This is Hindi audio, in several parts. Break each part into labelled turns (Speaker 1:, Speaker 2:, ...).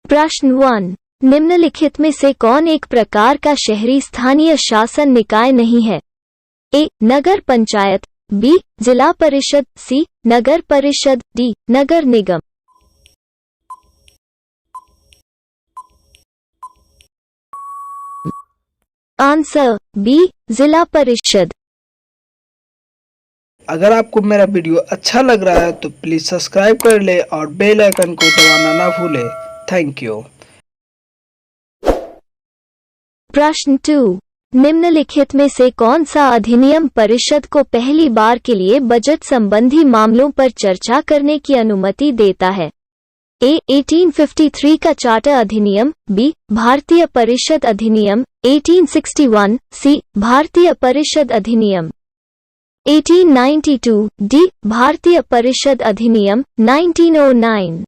Speaker 1: प्रश्न 1। निम्नलिखित में से कौन एक प्रकार का शहरी स्थानीय शासन निकाय नहीं है? ए. नगर पंचायत, बी. जिला परिषद, सी. नगर परिषद, डी. नगर निगम। Answer B. जिला परिषद।
Speaker 2: अगर आपको मेरा वीडियो अच्छा लग रहा है तो प्लीज़ सब्सक्राइब कर ले और बेल आइकन को दबाना ना भूले। Thank you.
Speaker 1: प्रश्न 2। निम्नलिखित में से कौन सा अधिनियम परिषद को पहली बार के लिए बजट संबंधी मामलों पर चर्चा करने की अनुमति देता है? ए. 1853 का चार्टर अधिनियम, बी. भारतीय परिषद अधिनियम 1861, सी. भारतीय परिषद अधिनियम 1892, डी. भारतीय परिषद अधिनियम 1909।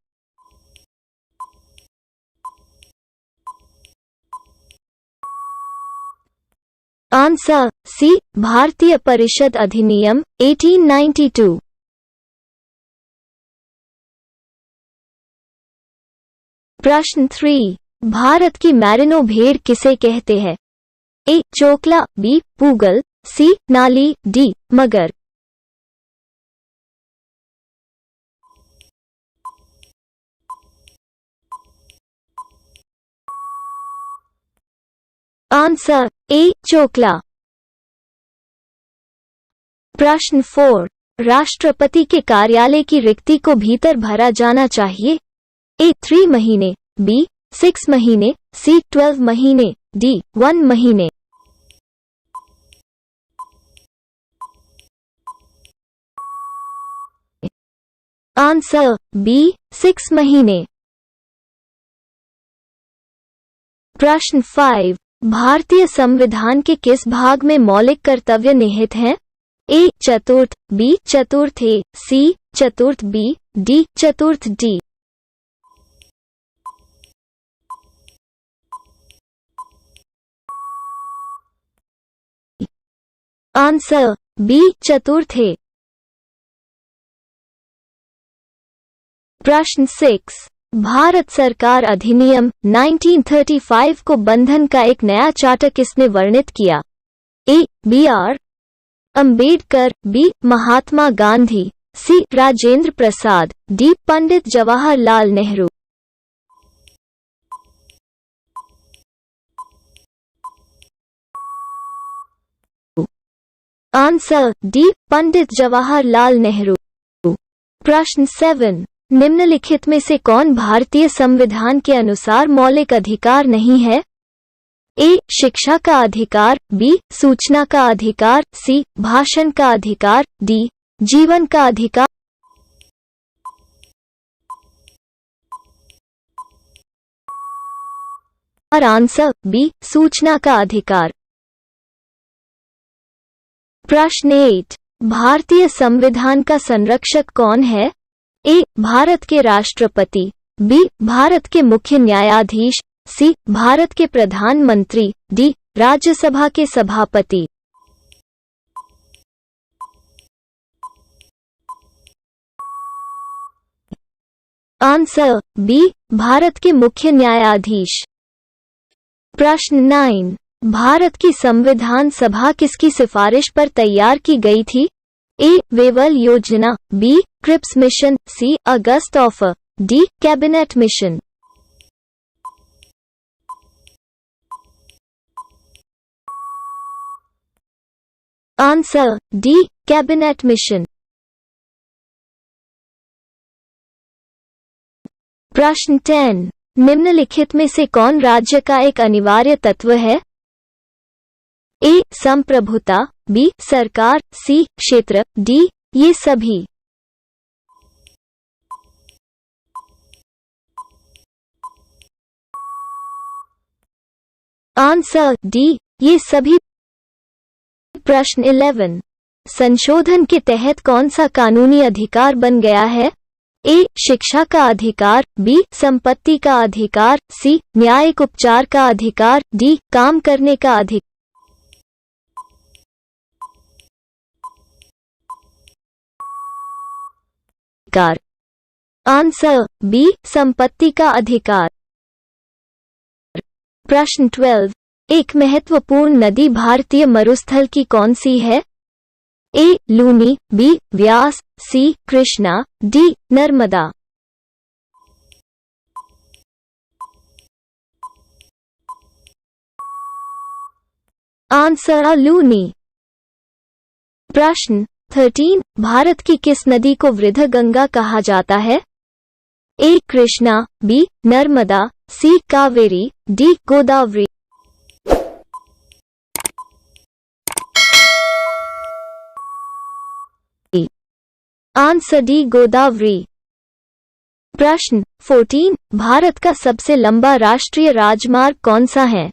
Speaker 1: Answer c. भारतीय परिषद अधिनियम 1892। प्रश्न 3। भारत की मैरिनो भेड़ किसे कहते हैं? A. Chokla, B. Pugal, C. Nali, D. Magra. Answer A. Chokla. प्रश्न 4। राष्ट्रपति के कार्यालय की रिक्ति को भीतर भरा जाना चाहिए? ए. 3 महीने, बी. 6 महीने, सी. 12 महीने, डी. 1 महीने। Answer B. 6 महीने। प्रश्न 5। भारतीय संविधान के किस भाग में मौलिक कर्तव्य निहित हैं? ए. चतुर्थ, बी. चतुर्थ ए, सी. चतुर्थ बी, डी. चतुर्थ डी। Answer b. चतुर्थ ए। प्रश्न 6। भारत सरकार अधिनियम 1935 को बंधन का एक नया चार्टर किसने वर्णित किया? A. B R. Ambedkar, B. Mahatma Gandhi, C. Rajendra Prasad, D. Pandit Jawaharlal Nehru. Answer D. Pandit Jawaharlal Nehru. प्रश्न 7। निम्नलिखित में से कौन भारतीय संविधान के अनुसार मौलिक अधिकार नहीं है? ए. शिक्षा का अधिकार, बी. सूचना का अधिकार, सी. भाषण का अधिकार, डी. जीवन का अधिकार। Answer b. सूचना का अधिकार। प्रश्न 8। भारतीय संविधान का संरक्षक कौन है? ए. भारत के राष्ट्रपति, बी. भारत के मुख्य न्यायाधीश, सी. भारत के प्रधानमंत्री, डी. राज्यसभा के सभापति। Answer B. भारत के मुख्य न्यायाधीश। प्रश्न 9। भारत की संविधान सभा किसकी सिफारिश पर तैयार की गई थी? ए. वेवल योजना, B. Cripps mission, C. August offer, D. Cabinet mission. Answer D. Cabinet mission. प्रश्न 10। निम्नलिखित में से कौन राज्य का एक अनिवार्य तत्व है? ए. संप्रभुता, बी. सरकार, सी. क्षेत्र, डी. ये सभी। Answer D. ये सभी। प्रश्न 11। संशोधन के तहत कौन सा कानूनी अधिकार बन गया है? ए. शिक्षा का अधिकार, बी. संपत्ति का अधिकार, सी. न्यायिक उपचार का अधिकार, डी. काम करने का अधिकार। Answer b. संपत्ति का अधिकार। प्रश्न 12। एक महत्वपूर्ण नदी भारतीय मरुस्थल की कौन सी है? ए. लूनी, बी. व्यास, सी. कृष्णा, डी. नर्मदा। आंसर लूनी। प्रश्न 13। भारत की किस नदी को वृद्धगंगा कहा जाता है? A. Krishna, B. Narmada, C. Kaveri, D. Godavari. Answer D. Godavari. प्रश्न 14। भारत का सबसे लंबा राष्ट्रीय राजमार्ग कौन सा है?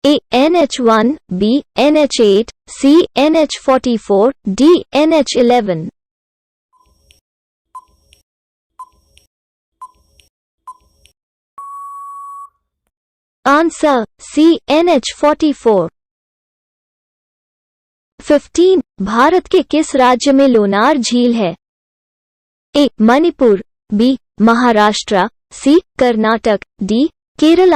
Speaker 1: A. NH1, B. NH8, C. NH44, D. NH11। Answer C. NH44। 15। भारत के किस राज्य में लोनार झील है? A. Manipur, B. Maharashtra, C. Karnataka, D. Kerala.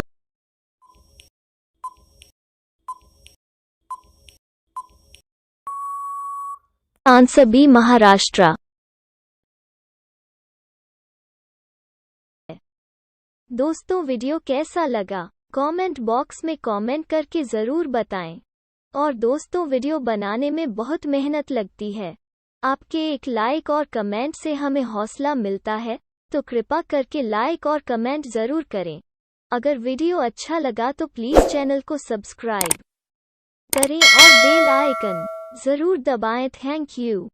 Speaker 1: Answer B. Maharashtra. दोस्तों, वीडियो कैसा लगा कमेंट बॉक्स में कमेंट करके ज़रूर बताएं। और दोस्तों, वीडियो बनाने में बहुत मेहनत लगती है। आपके एक लाइक और कमेंट से हमें हौसला मिलता है, तो कृपा करके लाइक और कमेंट ज़रूर करें। अगर वीडियो अच्छा लगा तो प्लीज़ चैनल को सब्सक्राइब करें और बेल आइकन ज़रूर दबाएं। Thank you.